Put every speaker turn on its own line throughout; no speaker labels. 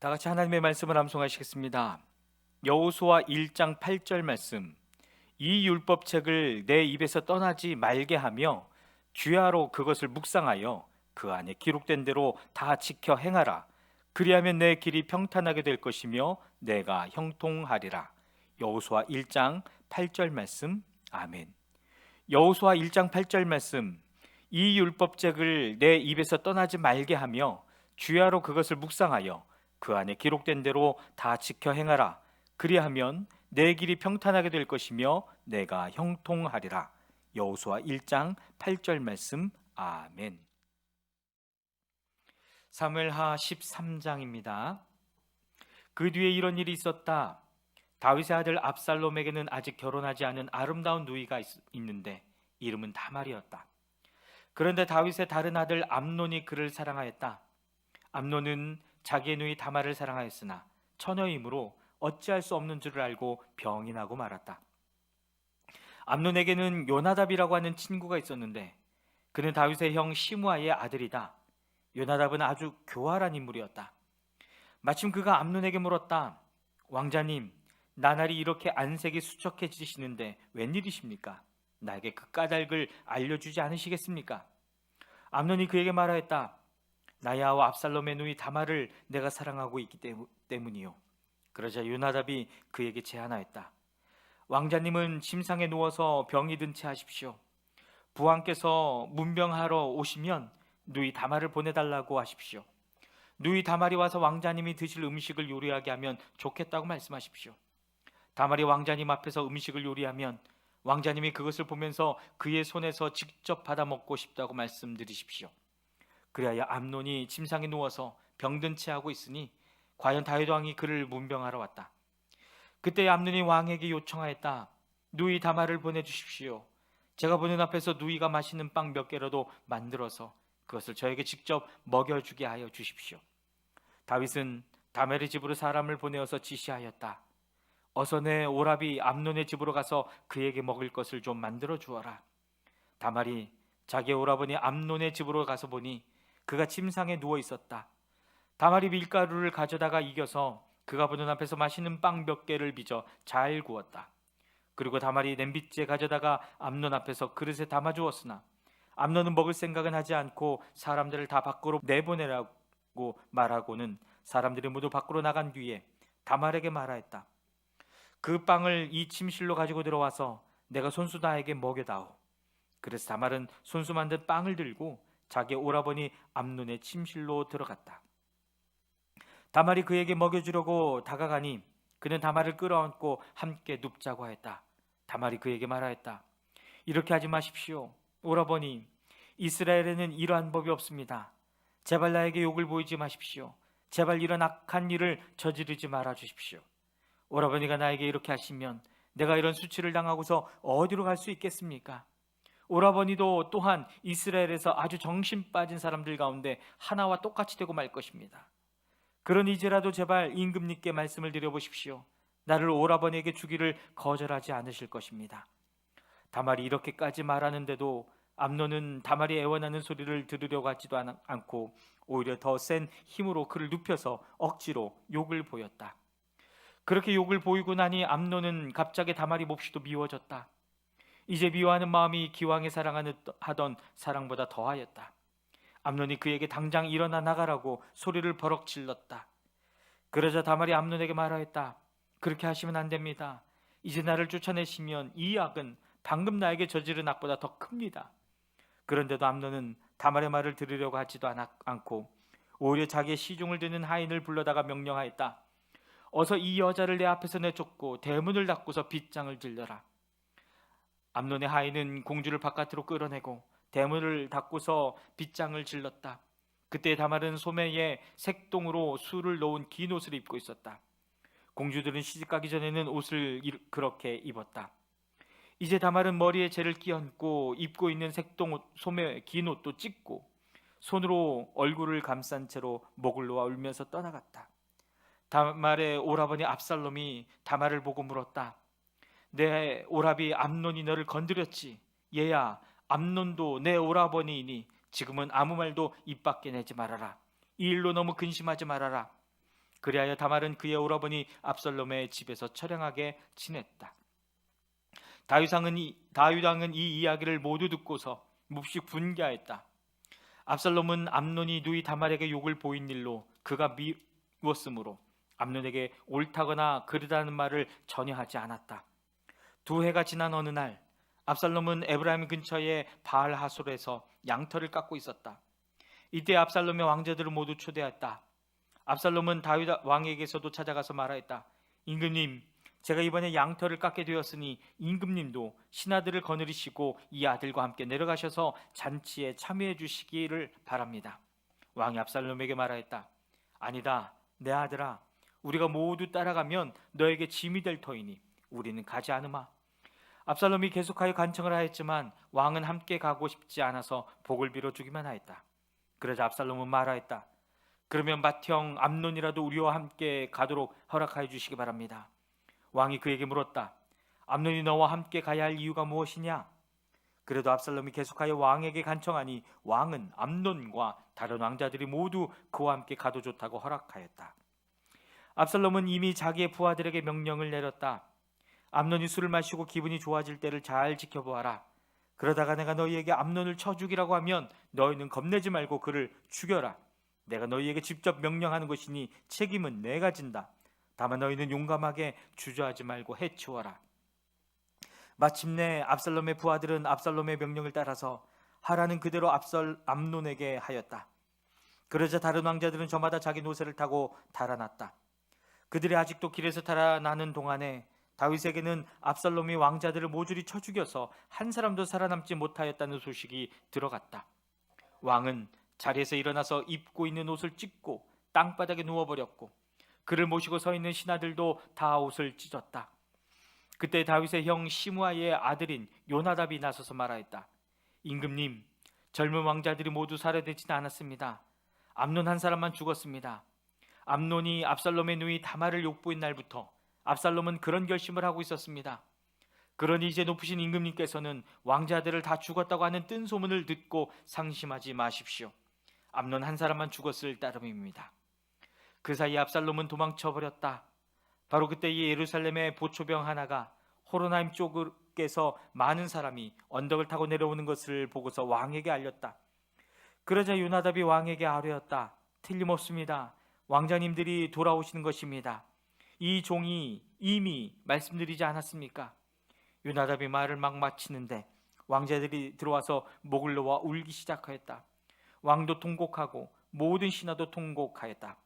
다 같이 하나님의 말씀을 암송하시겠습니다. 여호수아 1장 8절 말씀. 이 율법책을 내 입에서 떠나지 말게 하며 주야로 그것을 묵상하여 그 안에 기록된 대로 다 지켜 행하라. 그리하면 내 길이 평탄하게 될 것이며 내가 형통하리라. 여호수아 1장 8절 말씀. 아멘. 여호수아 1장 8절 말씀. 이 율법책을 내 입에서 떠나지 말게 하며 주야로 그것을 묵상하여 그 안에 기록된 대로 다 지켜 행하라. 그리하면 내 길이 평탄하게 될 것이며 내가 형통하리라. 여호수아 1장 8절 말씀. 아멘. 사무엘하 13장입니다. 그 뒤에 이런 일이 있었다. 다윗의 아들 압살롬에게는 아직 결혼하지 않은 아름다운 누이가 있는데 이름은 다말이었다. 그런데 다윗의 다른 아들 암논이 그를 사랑하였다. 암논은 자기의 누이 다말을 사랑하였으나 처녀이므로 어찌할 수 없는 줄을 알고 병이 나고 말았다. 암논에게는 요나답이라고 하는 친구가 있었는데 그는 다윗의 형 시므아의 아들이다. 요나답은 아주 교활한 인물이었다. 마침 그가 암논에게 물었다. 왕자님, 나날이 이렇게 안색이 수척해지시는데 웬일이십니까? 나에게 그 까닭을 알려주지 않으시겠습니까? 암논이 그에게 말하였다. 나의 아우 압살롬의 누이 다말을 내가 사랑하고 있기 때문이요. 그러자 요나답이 그에게 제안하였다. 왕자님은 침상에 누워서 병이 든 채 하십시오. 부왕께서 문병하러 오시면 누이 다말을 보내달라고 하십시오. 누이 다말이 와서 왕자님이 드실 음식을 요리하게 하면 좋겠다고 말씀하십시오. 다말이 왕자님 앞에서 음식을 요리하면 왕자님이 그것을 보면서 그의 손에서 직접 받아 먹고 싶다고 말씀드리십시오. 그리하여 암논이 침상에 누워서 병든 채 하고 있으니 과연 다윗 왕이 그를 문병하러 왔다. 그때 암논이 왕에게 요청하였다. 누이 다말을 보내주십시오. 제가 보는 앞에서 누이가 맛있는 빵 몇 개라도 만들어서 그것을 저에게 직접 먹여주게 하여 주십시오. 다윗은 다멜의 집으로 사람을 보내어서 지시하였다. 어서 내 오라비 암논의 집으로 가서 그에게 먹을 것을 좀 만들어 주어라. 다말이 자기 오라버니 암논의 집으로 가서 보니 그가 침상에 누워 있었다. 다말이 밀가루를 가져다가 이겨서 그가 보는 앞에서 맛있는 빵 몇 개를 빚어 잘 구웠다. 그리고 다말이 냄비째 가져다가 암논 앞에서 그릇에 담아 주었으나 암논은 먹을 생각은 하지 않고 사람들을 다 밖으로 내보내라고 말하고는 사람들이 모두 밖으로 나간 뒤에 다말에게 말하였다. 그 빵을 이 침실로 가지고 들어와서 내가 손수 나에게 먹여다오. 그래서 다말은 손수 만든 빵을 들고 자기 오라버니 암논의 침실로 들어갔다. 다말이 그에게 먹여주려고 다가가니 그는 다말을 끌어안고 함께 눕자고 하였다. 다말이 그에게 말하였다. 이렇게 하지 마십시오. 오라버니, 이스라엘에는 이러한 법이 없습니다. 제발 나에게 욕을 보이지 마십시오. 제발 이런 악한 일을 저지르지 말아 주십시오. 오라버니가 나에게 이렇게 하시면 내가 이런 수치를 당하고서 어디로 갈 수 있겠습니까? 오라버니도 또한 이스라엘에서 아주 정신 빠진 사람들 가운데 하나와 똑같이 되고 말 것입니다. 그러니 이제라도 제발 임금님께 말씀을 드려보십시오. 나를 오라버니에게 주기를 거절하지 않으실 것입니다. 다말이 이렇게까지 말하는데도 암논은 다말이 애원하는 소리를 들으려고 하지도 않고 오히려 더 센 힘으로 그를 눕혀서 억지로 욕을 보였다. 그렇게 욕을 보이고 나니 암논은 갑자기 다말이 몹시도 미워졌다. 이제 미워하는 마음이 기왕에 사랑하던 사랑보다 더하였다. 암논이 그에게 당장 일어나 나가라고 소리를 버럭 질렀다. 그러자 다말이 암논에게 말하였다. 그렇게 하시면 안 됩니다. 이제 나를 쫓아내시면 이 악은 방금 나에게 저지른 악보다 더 큽니다. 그런데도 암논은 다말의 말을 들으려고 하지도 않고 오히려 자기의 시중을 드는 하인을 불러다가 명령하였다. 어서 이 여자를 내 앞에서 내쫓고 대문을 닫고서 빗장을 들려라. 암논의 하인은 공주를 바깥으로 끌어내고 대문을 닫고서 빗장을 질렀다. 그때 다말은 소매에 색동으로 술을 놓은 긴 옷을 입고 있었다. 공주들은 시집가기 전에는 옷을 그렇게 입었다. 이제 다말은 머리에 재를 끼얹고 입고 있는 색동 소매 긴 옷도 찢고 손으로 얼굴을 감싼 채로 목을 놓아 울면서 떠나갔다. 다말의 오라버니 압살롬이 다말을 보고 물었다. 내 오라비 암논이 너를 건드렸지. 얘야, 암논도 내 오라버니이니 지금은 아무 말도 입 밖에 내지 말아라. 이 일로 너무 근심하지 말아라. 그리하여 다말은 그의 오라버니 압살롬의 집에서 처량하게 지냈다. 다윗 왕은 이 이야기를 모두 듣고서 몹시 분개하였다. 압살롬은 암논이 누이 다말에게 욕을 보인 일로 그가 미웠으므로 암논에게 옳다거나 그르다는 말을 전혀 하지 않았다. 2해가 지난 어느 날 압살롬은 에브라임 근처의 바알 하솔에서 양털을 깎고 있었다. 이때 압살롬의 왕자들을 모두 초대했다. 압살롬은 다윗 왕에게서도 찾아가서 말하였다. 임금님, 제가 이번에 양털을 깎게 되었으니 임금님도 신하들을 거느리시고 이 아들과 함께 내려가셔서 잔치에 참여해 주시기를 바랍니다. 왕이 압살롬에게 말하였다. 아니다, 내 아들아, 우리가 모두 따라가면 너에게 짐이 될 터이니 우리는 가지 않으마. 압살롬이 계속하여 간청을 하였지만 왕은 함께 가고 싶지 않아서 복을 빌어주기만 하였다. 그러자 압살롬은 말하였다. 그러면 맏형 암논이라도 우리와 함께 가도록 허락하여 주시기 바랍니다. 왕이 그에게 물었다. 암논이 너와 함께 가야 할 이유가 무엇이냐? 그래도 압살롬이 계속하여 왕에게 간청하니 왕은 암논과 다른 왕자들이 모두 그와 함께 가도 좋다고 허락하였다. 압살롬은 이미 자기의 부하들에게 명령을 내렸다. 암논이 술을 마시고 기분이 좋아질 때를 잘 지켜보아라. 그러다가 내가 너희에게 암논을 쳐 죽이라고 하면 너희는 겁내지 말고 그를 죽여라. 내가 너희에게 직접 명령하는 것이니 책임은 내가 진다. 다만 너희는 용감하게 주저하지 말고 해치워라. 마침내 압살롬의 부하들은 압살롬의 명령을 따라서 하라는 그대로 암논에게 하였다. 그러자 다른 왕자들은 저마다 자기 노새를 타고 달아났다. 그들이 아직도 길에서 달아나는 동안에 다윗에게는 압살롬이 왕자들을 모조리 쳐 죽여서 한 사람도 살아남지 못하였다는 소식이 들어갔다. 왕은 자리에서 일어나서 입고 있는 옷을 찢고 땅바닥에 누워버렸고 그를 모시고 서 있는 신하들도 다 옷을 찢었다. 그때 다윗의 형 시므아의 아들인 요나답이 나서서 말하였다. 임금님, 젊은 왕자들이 모두 살해되지는 않았습니다. 암논 한 사람만 죽었습니다. 암논이 압살롬의 누이 다말을 욕보인 날부터 압살롬은 그런 결심을 하고 있었습니다. 그러니 이제 높으신 임금님께서는 왕자들을 다 죽었다고 하는 뜬 소문을 듣고 상심하지 마십시오. 암논 한 사람만 죽었을 따름입니다. 그 사이 압살롬은 도망쳐버렸다. 바로 그때 예루살렘의 보초병 하나가 호로나임 쪽에서 많은 사람이 언덕을 타고 내려오는 것을 보고서 왕에게 알렸다. 그러자 요나답이 왕에게 아뢰었다. 틀림없습니다. 왕자님들이 돌아오시는 것입니다. 이 종이 이미 말씀드리지 않았습니까? 요나답이 말을 막 마치는데 왕자들이 들어와서 목을 놓아 울기 시작하였다. 왕도 통곡하고 모든 신하도 통곡하였다.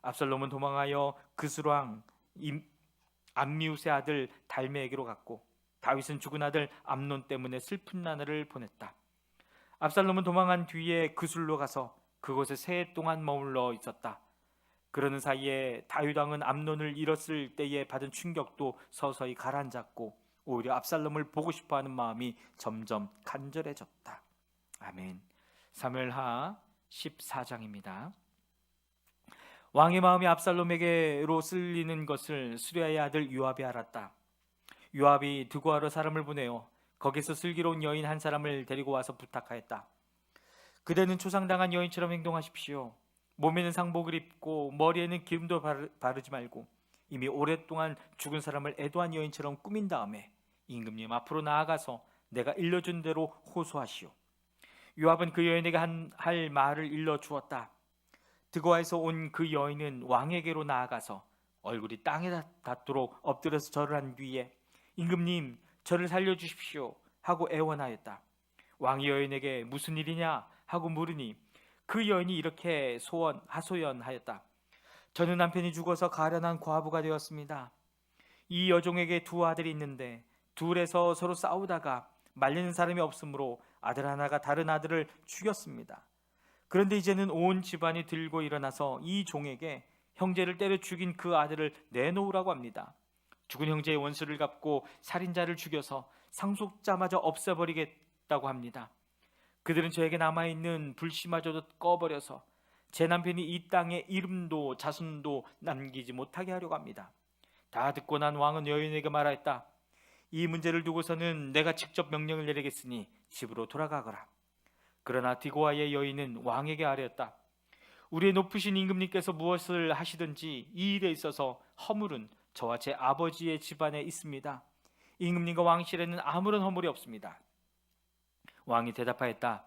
압살롬은 도망하여 그스왕 암미웃의 아들 달메에게로 갔고 다윗은 죽은 아들 암논 때문에 슬픈 나날을 보냈다. 압살롬은 도망한 뒤에 그술로 가서 그곳에 3해 동안 머물러 있었다. 그러는 사이에 다윗 왕은 암논을 잃었을 때에 받은 충격도 서서히 가라앉았고 오히려 압살롬을 보고 싶어하는 마음이 점점 간절해졌다. 아멘. 사무엘하 14장입니다. 왕의 마음이 압살롬에게로 쓸리는 것을 수리아의 아들 요압이 알았다. 요압이 드고아로 사람을 보내어 거기서 슬기로운 여인 한 사람을 데리고 와서 부탁하였다. 그대는 초상당한 여인처럼 행동하십시오. 몸에는 상복을 입고 머리에는 기름도 바르지 말고 이미 오랫동안 죽은 사람을 애도한 여인처럼 꾸민 다음에 임금님 앞으로 나아가서 내가 일러준 대로 호소하시오. 요압은 그 여인에게 할 말을 일러 주었다. 드고아에서 온 그 여인은 왕에게로 나아가서 얼굴이 땅에 닿도록 엎드려서 절을 한 뒤에 임금님 저를 살려주십시오 하고 애원하였다. 왕이 여인에게 무슨 일이냐 하고 물으니 그 여인이 이렇게 하소연하였다. 저는 남편이 죽어서 가련한 과부가 되었습니다. 이 여종에게 2 아들이 있는데 둘에서 서로 싸우다가 말리는 사람이 없으므로 아들 하나가 다른 아들을 죽였습니다. 그런데 이제는 온 집안이 들고 일어나서 이 종에게 형제를 때려 죽인 그 아들을 내놓으라고 합니다. 죽은 형제의 원수를 갚고 살인자를 죽여서 상속자마저 없애버리겠다고 합니다. 그들은 저에게 남아있는 불씨마저도 꺼버려서 제 남편이 이 땅에 이름도 자손도 남기지 못하게 하려고 합니다. 다 듣고 난 왕은 여인에게 말하였다. 이 문제를 두고서는 내가 직접 명령을 내리겠으니 집으로 돌아가거라. 그러나 디고아의 여인은 왕에게 아뢰었다. 우리의 높으신 임금님께서 무엇을 하시든지 이 일에 있어서 허물은 저와 제 아버지의 집안에 있습니다. 임금님과 왕실에는 아무런 허물이 없습니다. 왕이 대답하였다.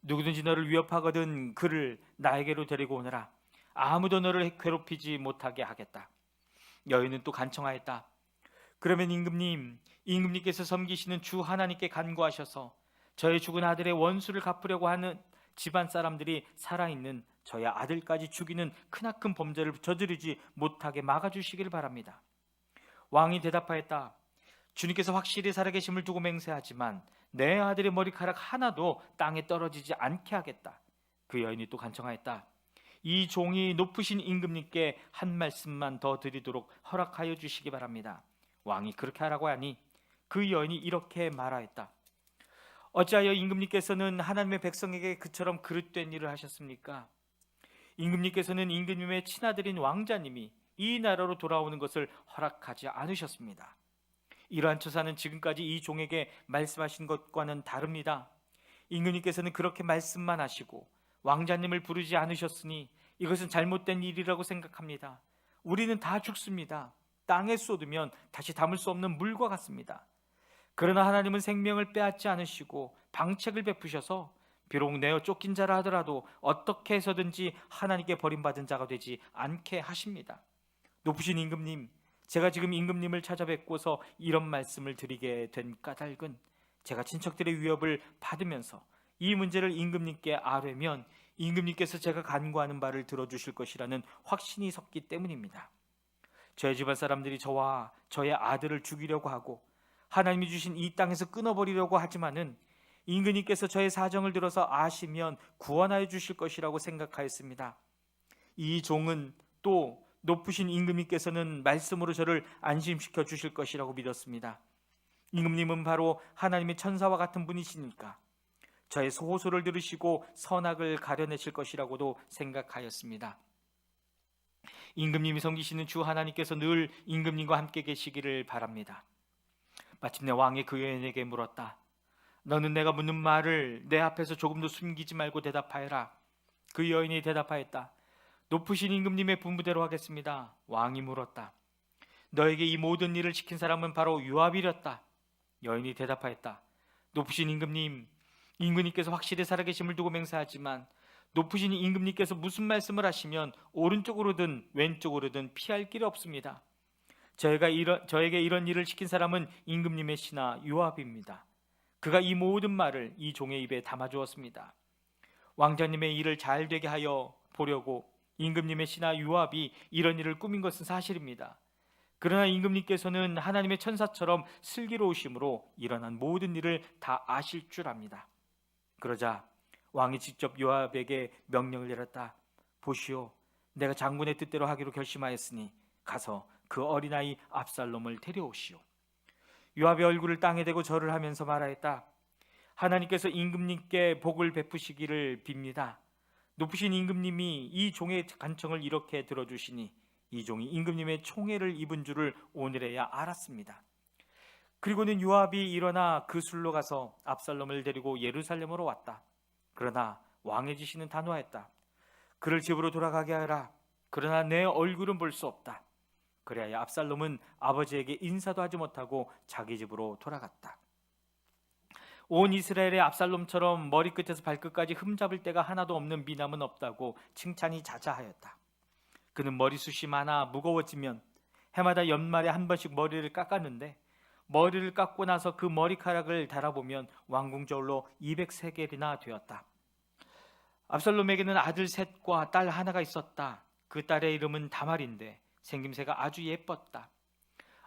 누구든지 너를 위협하거든 그를 나에게로 데리고 오너라. 아무도 너를 괴롭히지 못하게 하겠다. 여인은 또 간청하였다. 그러면 임금님께서 섬기시는 주 하나님께 간구하셔서 저의 죽은 아들의 원수를 갚으려고 하는 집안 사람들이 살아있는 저의 아들까지 죽이는 크나큰 범죄를 저지르지 못하게 막아주시길 바랍니다. 왕이 대답하였다. 주님께서 확실히 살아계심을 두고 맹세하지만 내 아들의 머리카락 하나도 땅에 떨어지지 않게 하겠다. 그 여인이 또 간청하였다. 이 종이 높으신 임금님께 한 말씀만 더 드리도록 허락하여 주시기 바랍니다. 왕이 그렇게 하라고 하니 그 여인이 이렇게 말하였다. 어찌하여 임금님께서는 하나님의 백성에게 그처럼 그릇된 일을 하셨습니까? 임금님께서는 임금님의 친아들인 왕자님이 이 나라로 돌아오는 것을 허락하지 않으셨습니다. 이러한 처사는 지금까지 이 종에게 말씀하신 것과는 다릅니다. 임금님께서는 그렇게 말씀만 하시고 왕자님을 부르지 않으셨으니 이것은 잘못된 일이라고 생각합니다. 우리는 다 죽습니다. 땅에 쏟으면 다시 담을 수 없는 물과 같습니다. 그러나 하나님은 생명을 빼앗지 않으시고 방책을 베푸셔서 비록 내어 쫓긴 자라 하더라도 어떻게 해서든지 하나님께 버림받은 자가 되지 않게 하십니다. 높으신 임금님, 제가 지금 임금님을 찾아뵙고서 이런 말씀을 드리게 된 까닭은 제가 친척들의 위협을 받으면서 이 문제를 임금님께 아뢰면 임금님께서 제가 간구하는 바를 들어주실 것이라는 확신이 섰기 때문입니다. 저희 집안 사람들이 저와 저의 아들을 죽이려고 하고 하나님이 주신 이 땅에서 끊어버리려고 하지만은 임금님께서 저의 사정을 들어서 아시면 구원하여 주실 것이라고 생각하였습니다. 이 종은 또 높으신 임금님께서는 말씀으로 저를 안심시켜 주실 것이라고 믿었습니다. 임금님은 바로 하나님의 천사와 같은 분이시니까 저의 호소를 들으시고 선악을 가려내실 것이라고도 생각하였습니다. 임금님이 섬기시는 주 하나님께서 늘 임금님과 함께 계시기를 바랍니다. 마침내 왕이 그 여인에게 물었다. 너는 내가 묻는 말을 내 앞에서 조금도 숨기지 말고 대답하여라. 그 여인이 대답하였다. 높으신 임금님의 분부대로 하겠습니다. 왕이 물었다. 너에게 이 모든 일을 시킨 사람은 바로 요압이렸다. 여인이 대답하였다. 높으신 임금님께서 확실히 살아계심을 두고 맹세하지만 높으신 임금님께서 무슨 말씀을 하시면 오른쪽으로든 왼쪽으로든 피할 길이 없습니다. 저에게 이런 일을 시킨 사람은 임금님의 신하 요압입니다. 그가 이 모든 말을 이 종의 입에 담아주었습니다. 왕자님의 일을 잘 되게 하여 보려고 임금님의 신하 요압이 이런 일을 꾸민 것은 사실입니다. 그러나 임금님께서는 하나님의 천사처럼 슬기로우심으로 일어난 모든 일을 다 아실 줄 압니다. 그러자 왕이 직접 요압에게 명령을 내렸다. 보시오, 내가 장군의 뜻대로 하기로 결심하였으니 가서 그 어린아이 압살롬을 데려오시오. 요압의 얼굴을 땅에 대고 절을 하면서 말하였다. 하나님께서 임금님께 복을 베푸시기를 빕니다. 높으신 임금님이 이 종의 간청을 이렇게 들어주시니 이 종이 임금님의 총애를 입은 줄을 오늘에야 알았습니다. 그리고는 요압이 일어나 그 술로 가서 압살롬을 데리고 예루살렘으로 왔다. 그러나 왕의 지시는 단호하였다. 그를 집으로 돌아가게 하라. 그러나 내 얼굴은 볼 수 없다. 그래야 압살롬은 아버지에게 인사도 하지 못하고 자기 집으로 돌아갔다. 온 이스라엘의 압살롬처럼 머리끝에서 발끝까지 흠잡을 데가 하나도 없는 미남은 없다고 칭찬이 자자하였다. 그는 머리숱이 많아 무거워지면 해마다 연말에 한 번씩 머리를 깎았는데 머리를 깎고 나서 그 머리카락을 달아보면 왕궁저울로 200세겔이나 되었다. 압살롬에게는 아들 셋과 딸 하나가 있었다. 그 딸의 이름은 다말인데 생김새가 아주 예뻤다.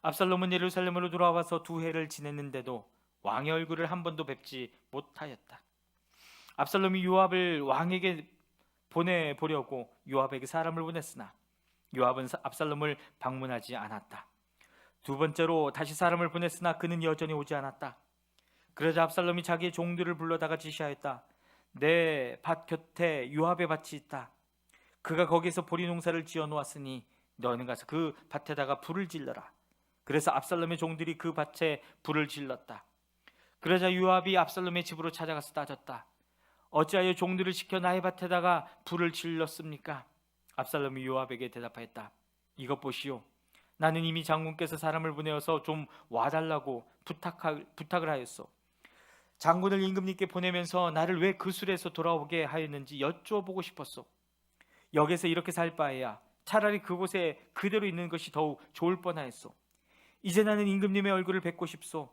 압살롬은 예루살렘으로 돌아와서 2해를 지냈는데도 왕의 얼굴을 한 번도 뵙지 못하였다. 압살롬이 요압을 왕에게 보내보려고 요압에게 사람을 보냈으나 요압은 압살롬을 방문하지 않았다. 2번째로 다시 사람을 보냈으나 그는 여전히 오지 않았다. 그러자 압살롬이 자기의 종들을 불러다가 지시하였다. 내 밭 곁에 요압의 밭이 있다. 그가 거기서 보리 농사를 지어 놓았으니 너는 가서 그 밭에다가 불을 질러라. 그래서 압살롬의 종들이 그 밭에 불을 질렀다. 그러자 요압이 압살롬의 집으로 찾아가서 따졌다. 어찌하여 종들을 시켜 나의 밭에다가 불을 질렀습니까? 압살롬이 요압에게 대답하였다. 이것 보시오. 나는 이미 장군께서 사람을 보내어서 좀 와달라고 부탁을 하였소. 장군을 임금님께 보내면서 나를 왜 그 술에서 돌아오게 하였는지 여쭈어보고 싶었소. 여기서 이렇게 살 바에야 차라리 그곳에 그대로 있는 것이 더욱 좋을 뻔하였소. 이제 나는 임금님의 얼굴을 뵙고 싶소.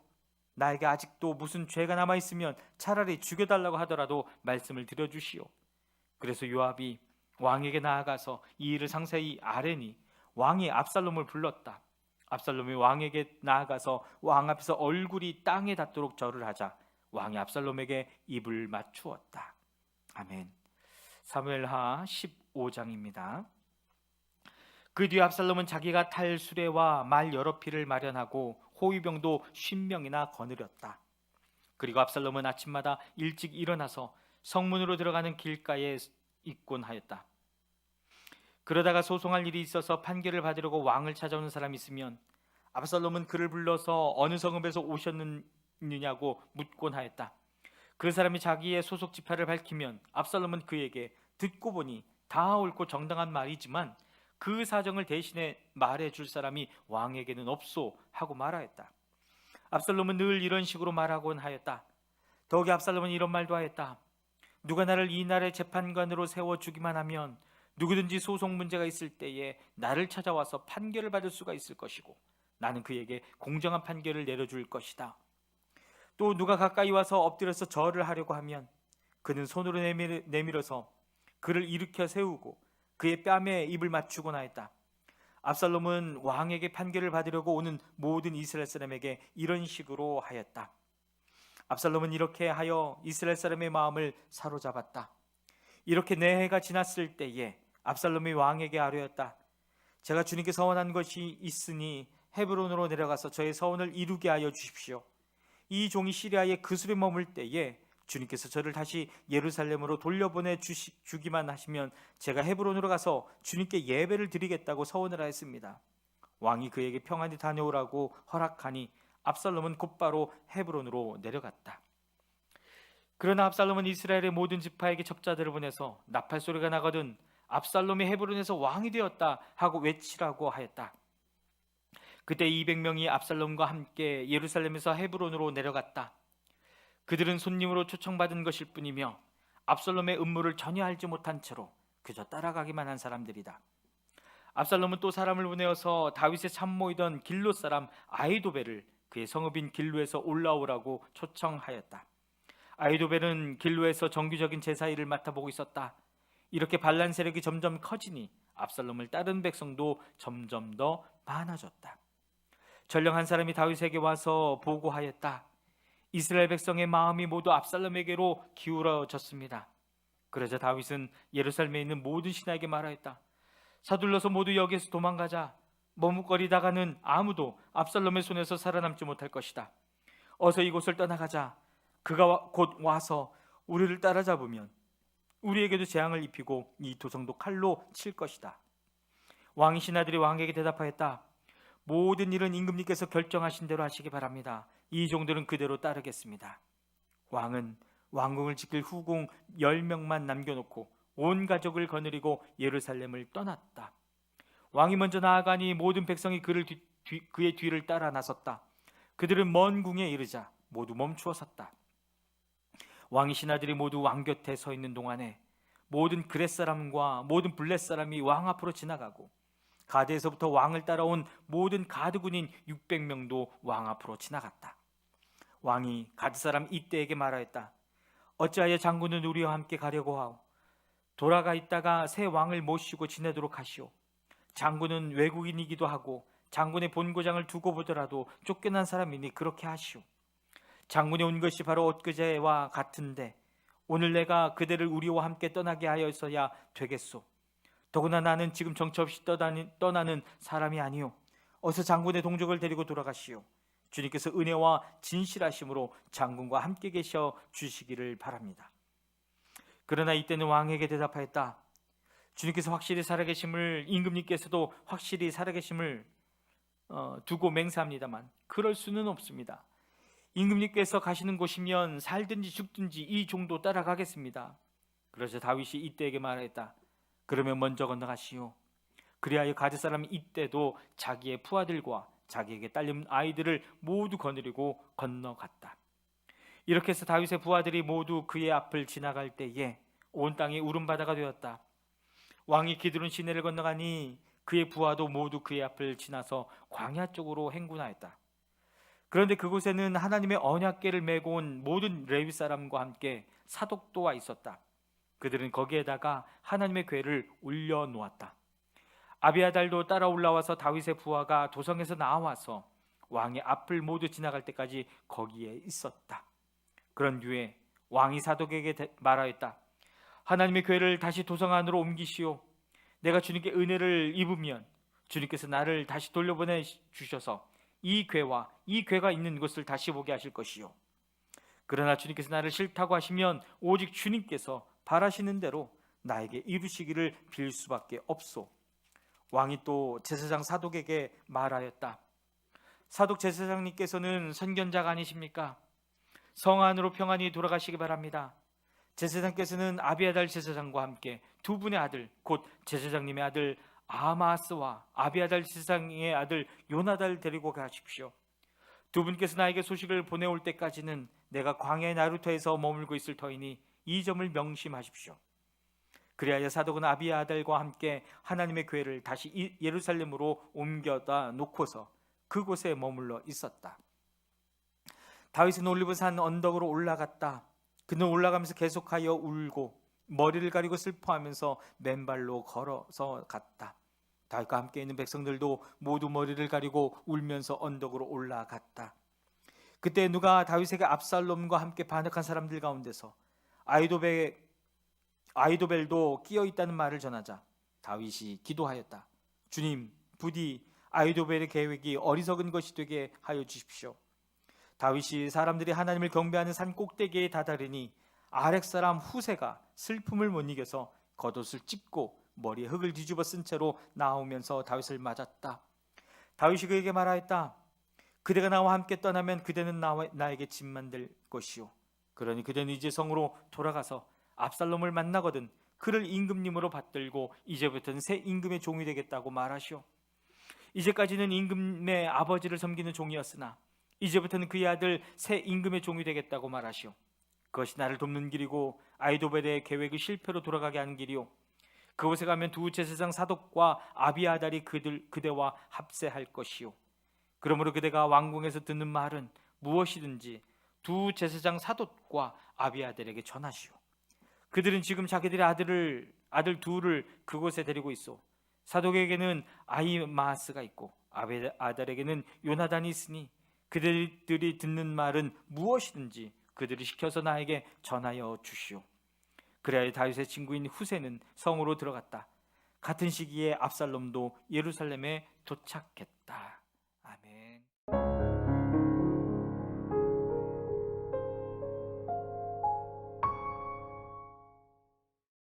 나에게 아직도 무슨 죄가 남아있으면 차라리 죽여달라고 하더라도 말씀을 드려주시오. 그래서 요압이 왕에게 나아가서 이 일을 상세히 아뢰니 왕이 압살롬을 불렀다. 압살롬이 왕에게 나아가서 왕 앞에서 얼굴이 땅에 닿도록 절을 하자 왕이 압살롬에게 입을 맞추었다. 아멘. 사무엘하 15장입니다. 그 뒤 압살롬은 자기가 탈 수레와 말 여러匹를 마련하고 호위병도 50명이나 거느렸다. 그리고 압살롬은 아침마다 일찍 일어나서 성문으로 들어가는 길가에 있곤 하였다. 그러다가 소송할 일이 있어서 판결을 받으려고 왕을 찾아오는 사람이 있으면 압살롬은 그를 불러서 어느 성읍에서 오셨느냐고 묻곤 하였다. 그 사람이 자기의 소속 지파를 밝히면 압살롬은 그에게 듣고 보니 다 옳고 정당한 말이지만 그 사정을 대신에 말해줄 사람이 왕에게는 없소 하고 말하였다. 압살롬은 늘 이런 식으로 말하곤 하였다. 더욱이 압살롬은 이런 말도 하였다. 누가 나를 이 날의 재판관으로 세워주기만 하면 누구든지 소송 문제가 있을 때에 나를 찾아와서 판결을 받을 수가 있을 것이고 나는 그에게 공정한 판결을 내려줄 것이다. 또 누가 가까이 와서 엎드려서 절을 하려고 하면 그는 손으로 내밀어서 그를 일으켜 세우고 그의 뺨에 입을 맞추곤 하였다. 압살롬은 왕에게 판결을 받으려고 오는 모든 이스라엘 사람에게 이런 식으로 하였다. 압살롬은 이렇게 하여 이스라엘 사람의 마음을 사로잡았다. 이렇게 4해가 지났을 때에 압살롬이 왕에게 아뢰었다. 제가 주님께 서원한 것이 있으니 헤브론으로 내려가서 저의 서원을 이루게 하여 주십시오. 이 종이 시리아의 그술에 머물 때에 주님께서 저를 다시 예루살렘으로 돌려보내 주기만 하시면 제가 헤브론으로 가서 주님께 예배를 드리겠다고 서원을 하였습니다. 왕이 그에게 평안히 다녀오라고 허락하니 압살롬은 곧바로 헤브론으로 내려갔다. 그러나 압살롬은 이스라엘의 모든 지파에게 첩자들을 보내서 나팔 소리가 나거든 압살롬이 헤브론에서 왕이 되었다 하고 외치라고 하였다. 그때 200명이 압살롬과 함께 예루살렘에서 헤브론으로 내려갔다. 그들은 손님으로 초청받은 것일 뿐이며 압살롬의 음모를 전혀 알지 못한 채로 그저 따라가기만 한 사람들이다. 압살롬은 또 사람을 보내어서 다윗의 참모이던 길로 사람 아히도벨을 그의 성읍인 길로에서 올라오라고 초청하였다. 아히도벨은 길로에서 정규적인 제사 일을 맡아보고 있었다. 이렇게 반란 세력이 점점 커지니 압살롬을 따른 백성도 점점 더 많아졌다. 전령한 사람이 다윗에게 와서 보고하였다. 이스라엘 백성의 마음이 모두 압살롬에게로 기울어졌습니다. 그러자 다윗은 예루살렘에 있는 모든 신하에게 말하였다. 서둘러서 모두 여기에서 도망가자. 머뭇거리다가는 아무도 압살롬의 손에서 살아남지 못할 것이다. 어서 이곳을 떠나가자. 그가 곧 와서 우리를 따라잡으면 우리에게도 재앙을 입히고 이 도성도 칼로 칠 것이다. 왕의 신하들이 왕에게 대답하였다. 모든 일은 임금님께서 결정하신 대로 하시기 바랍니다. 이 종들은 그대로 따르겠습니다. 왕은 왕궁을 지킬 후궁 10명만 남겨놓고 온 가족을 거느리고 예루살렘을 떠났다. 왕이 먼저 나아가니 모든 백성이 그의 뒤를 따라 나섰다. 그들은 먼 궁에 이르자 모두 멈추어 섰다. 왕의 신하들이 모두 왕 곁에 서 있는 동안에 모든 그렛 사람과 모든 블렛 사람이 왕 앞으로 지나가고 가드에서부터 왕을 따라온 모든 가드 군인 600명도 왕 앞으로 지나갔다. 왕이 가드 사람 이때에게 말하였다. 어찌하여 장군은 우리와 함께 가려고 하오? 돌아가 있다가 새 왕을 모시고 지내도록 하시오. 장군은 외국인이기도 하고 장군의 본고장을 두고 보더라도 쫓겨난 사람이니 그렇게 하시오. 장군이 온 것이 바로 엊그제와 같은데 오늘 내가 그대를 우리와 함께 떠나게 하여서야 되겠소. 더구나 나는 지금 정처 없이 떠나는 사람이 아니오. 어서 장군의 동족을 데리고 돌아가시오. 주님께서 은혜와 진실하심으로 장군과 함께 계셔 주시기를 바랍니다. 그러나 이때는 왕에게 대답하였다. 주님께서 확실히 살아계심을 임금님께서도 확실히 살아계심을 두고 맹세합니다만 그럴 수는 없습니다. 임금님께서 가시는 곳이면 살든지 죽든지 이 종도 따라가겠습니다. 그래서 다윗이 이때에게 말했다. 그러면 먼저 건너가시오. 그리하여 가드 사람이 이때도 자기의 부하들과 자기에게 딸린 아이들을 모두 거느리고 건너갔다. 이렇게 해서 다윗의 부하들이 모두 그의 앞을 지나갈 때에 온 땅이 울음바다가 되었다. 왕이 기드론 시내를 건너가니 그의 부하도 모두 그의 앞을 지나서 광야 쪽으로 행군하였다. 그런데 그곳에는 하나님의 언약궤를 메고 온 모든 레위 사람과 함께 사독도 와 있었다. 그들은 거기에다가 하나님의 궤를 올려놓았다. 아비아달도 따라 올라와서 다윗의 부하가 도성에서 나와서 왕의 앞을 모두 지나갈 때까지 거기에 있었다. 그런 뒤에 왕이 사독에게 말하였다. 하나님의 궤를 다시 도성 안으로 옮기시오. 내가 주님께 은혜를 입으면 주님께서 나를 다시 돌려보내 주셔서 이 궤와 이 궤가 있는 곳을 다시 보게 하실 것이요. 그러나 주님께서 나를 싫다고 하시면 오직 주님께서 바라시는 대로 나에게 이루시기를 빌 수밖에 없소. 왕이 또 제사장 사독에게 말하였다. 사독 제사장님께서는 선견자가 아니십니까? 성 안으로 평안히 돌아가시기 바랍니다. 제사장께서는 아비아달 제사장과 함께 두 분의 아들 곧 제사장님의 아들 아마스와 아비아달 제사장의 아들 요나단을 데리고 가십시오. 두 분께서 나에게 소식을 보내올 때까지는 내가 광야의 나루터에서 머물고 있을 터이니 이 점을 명심하십시오. 그리하여 사독은 아비아달과 함께 하나님의 궤를 다시 예루살렘으로 옮겨다 놓고서 그곳에 머물러 있었다. 다윗은 올리브산 언덕으로 올라갔다. 그는 올라가면서 계속하여 울고 머리를 가리고 슬퍼하면서 맨발로 걸어서 갔다. 다윗과 함께 있는 백성들도 모두 머리를 가리고 울면서 언덕으로 올라갔다. 그때 누가 다윗에게 압살롬과 함께 반역한 사람들 가운데서 아이도벨도 끼어 있다는 말을 전하자 다윗이 기도하였다. 주님, 부디 아이도벨의 계획이 어리석은 것이 되게 하여 주십시오. 다윗이 사람들이 하나님을 경배하는 산 꼭대기에 다다르니 아렉 사람 후세가 슬픔을 못 이겨서 겉옷을 찢고 머리에 흙을 뒤집어 쓴 채로 나오면서 다윗을 맞았다. 다윗이 그에게 말하였다. 그대가 나와 함께 떠나면 그대는 나에게 짐만 될 것이오. 그러니 그대는 이제 성으로 돌아가서 압살롬을 만나거든 그를 임금님으로 받들고 이제부터는 새 임금의 종이 되겠다고 말하시오. 이제까지는 임금의 아버지를 섬기는 종이었으나 이제부터는 그의 아들 새 임금의 종이 되겠다고 말하시오. 그것이 나를 돕는 길이고 아이도벨의 계획을 실패로 돌아가게 하는 길이오. 그곳에 가면 두 제사장 사독과 아비아달이 그대와 합세할 것이오. 그러므로 그대가 왕궁에서 듣는 말은 무엇이든지 두 제사장 사독과 아비아달에게 전하시오. 그들은 지금 자기들의 아들 둘을 그곳에 데리고 있어. 사독에게는 아히마아스가 있고 아비아달에게는 요나단이 있으니 그들이 듣는 말은 무엇이든지 그들이 시켜서 나에게 전하여 주시오. 그래야 다윗의 친구인 후세는 성으로 들어갔다. 같은 시기에 압살롬도 예루살렘에 도착했다. 아멘.